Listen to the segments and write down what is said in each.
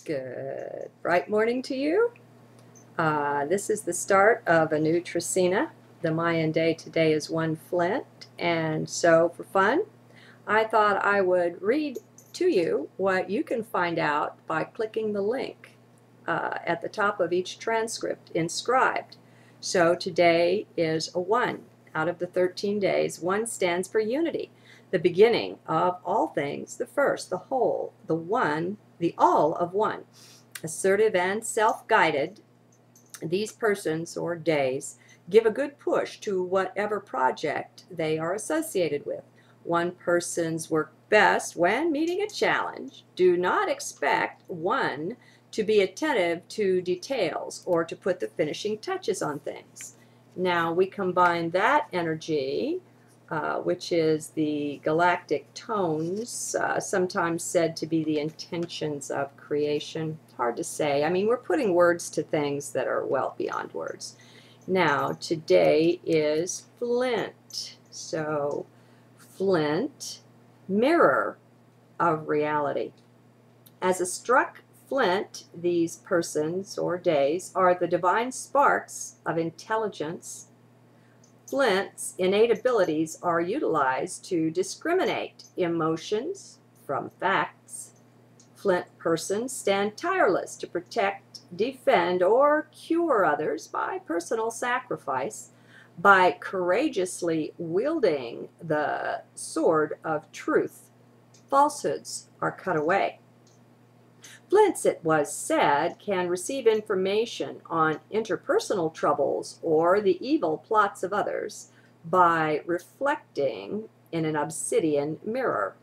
Good bright morning to you. This is the start of a new trecena. The Mayan day today is 1 Flint, and so for fun, I thought I would read to you what you can find out by clicking the link at the top of each transcript inscribed. So today is a 1. Out of the 13 days, 1 stands for unity, the beginning of all things, the first, the whole, the one, the all of one. Assertive and self-guided, these persons or days give a good push to whatever project they are associated with. One person's work best when meeting a challenge. Do not expect one to be attentive to details or to put the finishing touches on things. Now we combine that energy, which is the galactic tones, sometimes said to be the intentions of creation. Hard to say. I mean, we're putting words to things that are well beyond words. Now, today is Flint. So, Flint, mirror of reality. As a struck flint, these persons or days are the divine sparks of intelligence. Flint's innate abilities are utilized to discriminate emotions from facts. Flint persons stand tireless to protect, defend, or cure others by personal sacrifice, by courageously wielding the sword of truth. Falsehoods are cut away. Flints, it was said, can receive information on interpersonal troubles or the evil plots of others by reflecting in an obsidian mirror.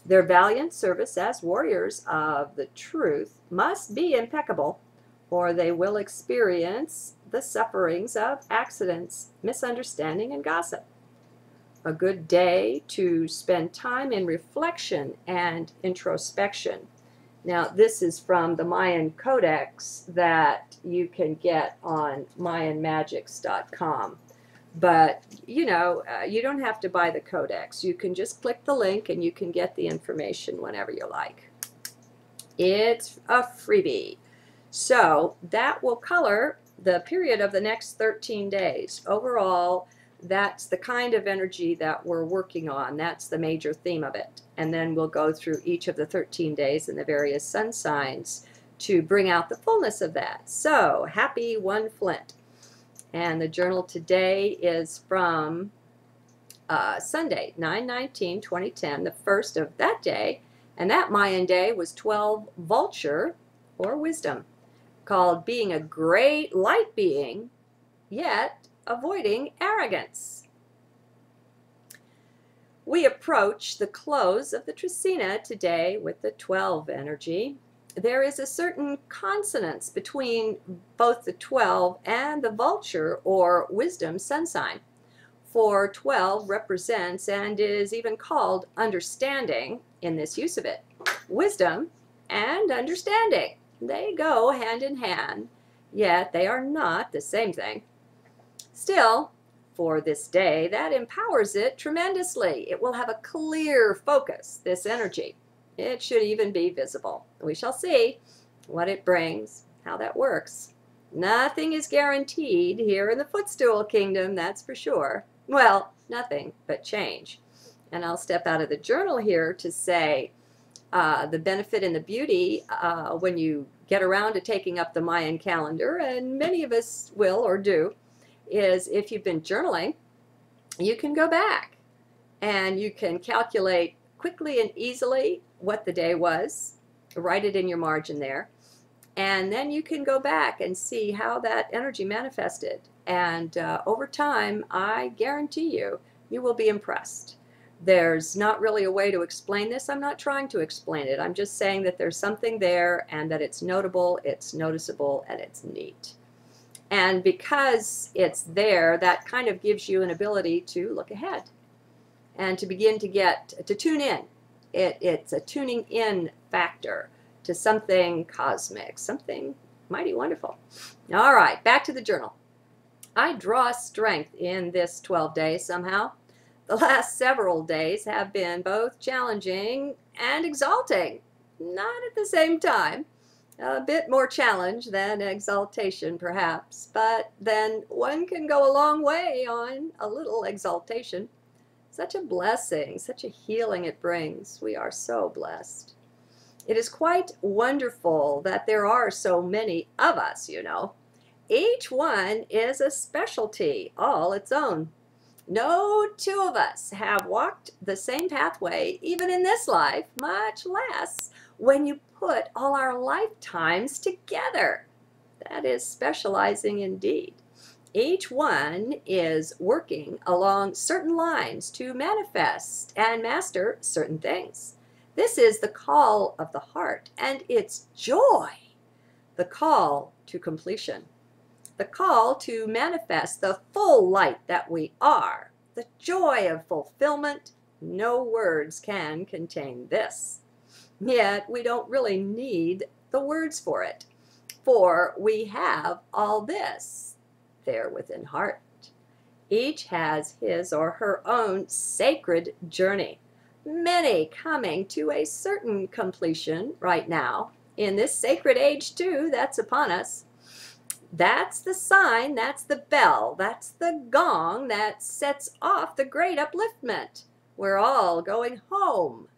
Their valiant service as warriors of the truth must be impeccable, or they will experience the sufferings of accidents, misunderstanding, and gossip. A good day to spend time in reflection and introspection. Now, this is from the Mayan Codex that you can get on MayanMagics.com. But, you know, you don't have to buy the Codex. You can just click the link and you can get the information whenever you like. It's a freebie. So that will color the period of the next 13 days. Overall, that's the kind of energy that we're working on. That's the major theme of it. And then we'll go through each of the 13 days and the various sun signs to bring out the fullness of that. So, happy 1 Flint. And the journal today is from Sunday, 9/19/2010, the first of that day. And that Mayan day was 12 Vulture, or wisdom, called being a great light being, yet avoiding arrogance. We approach the close of the trecena today with the 12 energy. There is a certain consonance between both the 12 and the Vulture or wisdom sun sign. For 12 represents and is even called understanding in this use of it. Wisdom and understanding, they go hand in hand, yet they are not the same thing. Still, for this day, that empowers it tremendously. It will have a clear focus, this energy. It should even be visible. We shall see what it brings, how that works. Nothing is guaranteed here in the footstool kingdom, that's for sure. Well, nothing but change. And I'll step out of the journal here to say the benefit and the beauty when you get around to taking up the Mayan calendar, and many of us will or do, is if you've been journaling, you can go back and you can calculate quickly and easily what the day was, write it in your margin there, and then you can go back and see how that energy manifested. And over time, I guarantee you, you will be impressed. There's not really a way to explain this. I'm not trying to explain it. I'm just saying that there's something there and that it's notable, it's noticeable, and it's neat. And because it's there, that kind of gives you an ability to look ahead and to begin to tune in. It's a tuning in factor to something cosmic, something mighty wonderful. All right, back to the journal. I draw strength in this 12 days somehow. The last several days have been both challenging and exalting. not at the same time. A bit more challenge than exaltation, perhaps, but then one can go a long way on a little exaltation. Such a blessing, such a healing it brings. We are so blessed. It is quite wonderful that there are so many of us, you know. Each one is a specialty, all its own. No two of us have walked the same pathway, even in this life, much less when you put all our lifetimes together. That is specializing indeed. Each one is working along certain lines to manifest and master certain things. This is the call of the heart, and it's joy, the call to completion, the call to manifest the full light that we are, the joy of fulfillment. No words can contain this. Yet we don't really need the words for it, for we have all this there within heart. Each has his or her own sacred journey, many coming to a certain completion right now, in this sacred age too that's upon us. That's the sign, that's the bell, that's the gong that sets off the great upliftment. We're all going home,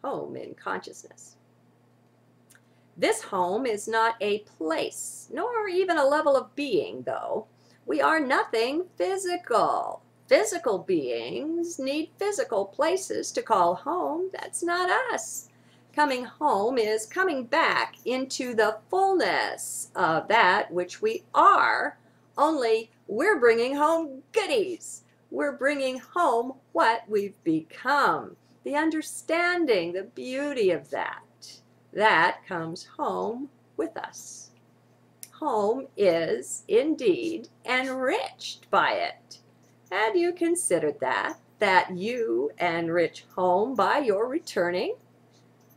home in consciousness. This home is not a place, nor even a level of being, though. We are nothing physical. Physical beings need physical places to call home. That's not us. Coming home is coming back into the fullness of that which we are, only we're bringing home goodies. We're bringing home what we've become, the understanding, the beauty of that. That comes home with us. Home is indeed enriched by it. Have you considered that you enrich home by your returning?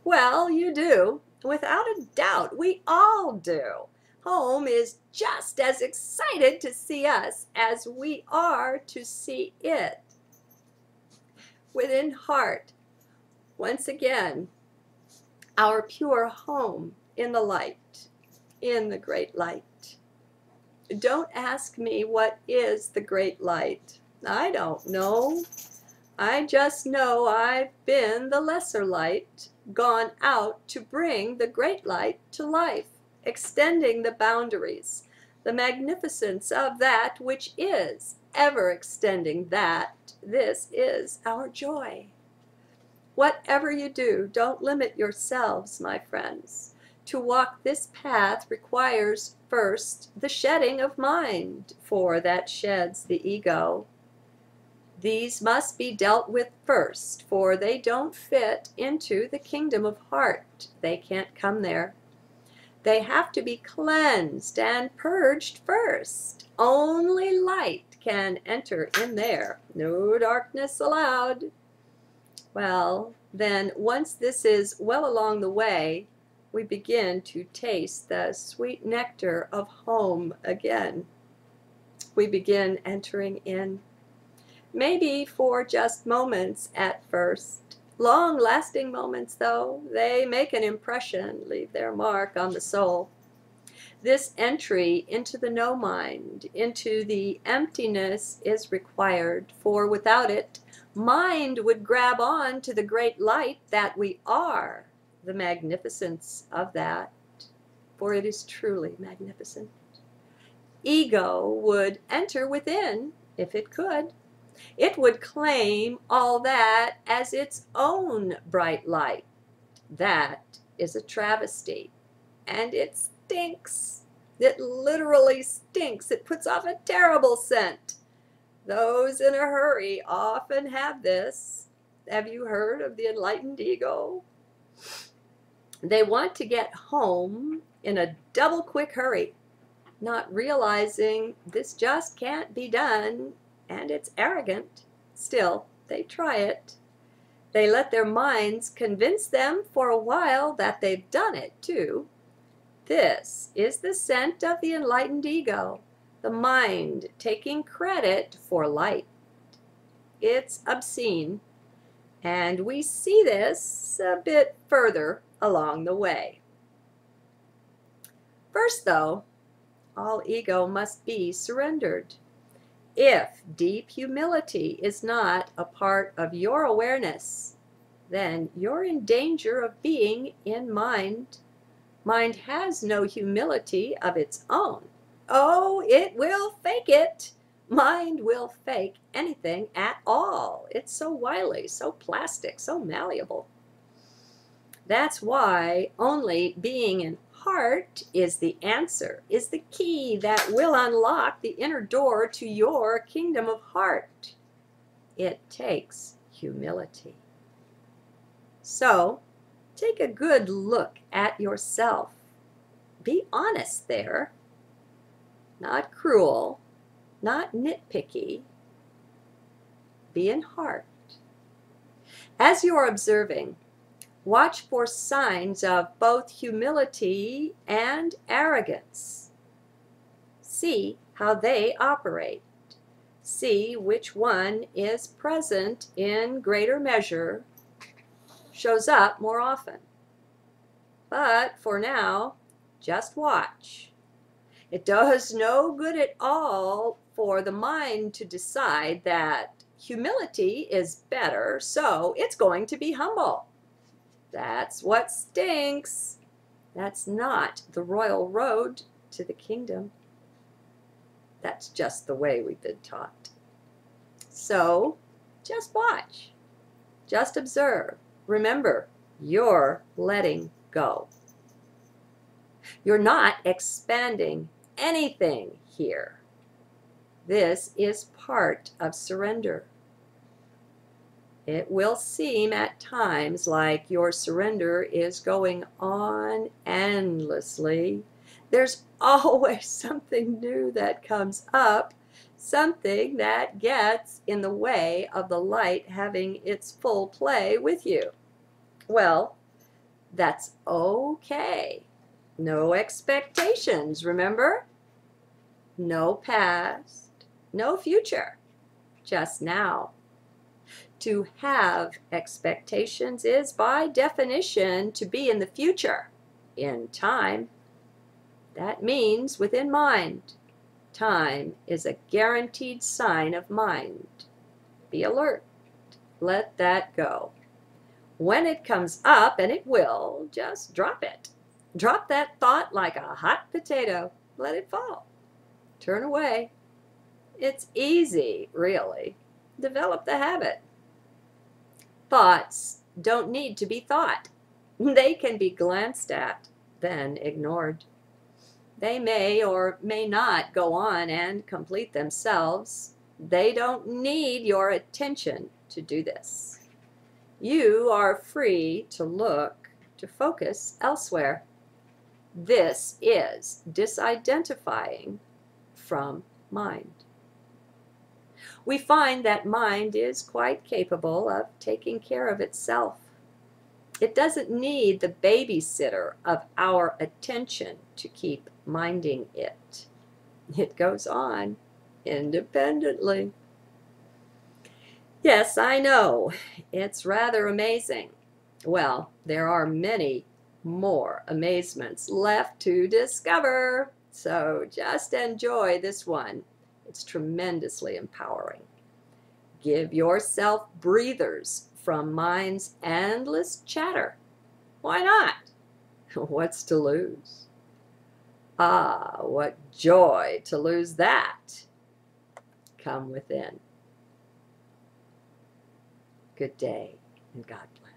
Well, you do. Without a doubt, we all do. Home is just as excited to see us as we are to see it. Within heart, once again, our pure home in the light, in the great light. Don't ask me what is the great light. I don't know. I just know I've been the lesser light, gone out to bring the great light to life, extending the boundaries, the magnificence of that which is, ever extending that. This is our joy. Whatever you do, don't limit yourselves, my friends. To walk this path requires first the shedding of mind, for that sheds the ego. These must be dealt with first, for they don't fit into the kingdom of heart. They can't come there. They have to be cleansed and purged first. Only light can enter in there. No darkness allowed. Well, then, once this is well along the way, we begin to taste the sweet nectar of home again. We begin entering in. Maybe for just moments at first. Long-lasting moments, though, they make an impression, leave their mark on the soul. This entry into the no-mind, into the emptiness, is required, for without it, mind would grab on to the great light that we are, the magnificence of that, for it is truly magnificent. Ego would enter within, if it could. It would claim all that as its own bright light. That is a travesty, and it stinks. It literally stinks. It puts off a terrible scent. Those in a hurry often have this. Have you heard of the enlightened ego? They want to get home in a double quick hurry, not realizing this just can't be done, and it's arrogant. Still, they try it. They let their minds convince them for a while that they've done it too. This is the scent of the enlightened ego, the mind taking credit for light. It's obscene, and we see this a bit further along the way. First, though, all ego must be surrendered. If deep humility is not a part of your awareness, then you're in danger of being in mind. Mind has no humility of its own. Oh, it will fake it. Mind will fake anything at all. It's so wily, so plastic, so malleable. That's why only being in heart is the answer, is the key that will unlock the inner door to your kingdom of heart. It takes humility. So, take a good look at yourself. Be honest there. Not cruel, not nitpicky. Be in heart. As you're observing, watch for signs of both humility and arrogance. See how they operate. See which one is present in greater measure, shows up more often. But for now, just watch. It does no good at all for the mind to decide that humility is better, so it's going to be humble. That's what stinks. That's not the royal road to the kingdom. That's just the way we've been taught. So, just watch. Just observe. Remember, you're letting go. You're not expanding anything here. This is part of surrender. It will seem at times like your surrender is going on endlessly. There's always something new that comes up, something that gets in the way of the light having its full play with you. Well, that's okay. No expectations, remember? No past, no future, just now. To have expectations is by definition to be in the future, in time. That means within mind. Time is a guaranteed sign of mind. Be alert. Let that go. When it comes up, and it will, just drop it. Drop that thought like a hot potato. Let it fall. Turn away. It's easy, really. Develop the habit. Thoughts don't need to be thought. They can be glanced at, then ignored. They may or may not go on and complete themselves. They don't need your attention to do this. You are free to look, to focus elsewhere. This is disidentifying from mind. We find that mind is quite capable of taking care of itself. It doesn't need the babysitter of our attention to keep minding it. It goes on independently. Yes, I know. It's rather amazing. Well, there are many more amazements left to discover. So just enjoy this one. It's tremendously empowering. Give yourself breathers from mind's endless chatter. Why not? What's to lose? Ah, what joy to lose that. Come within. Good day, and God bless.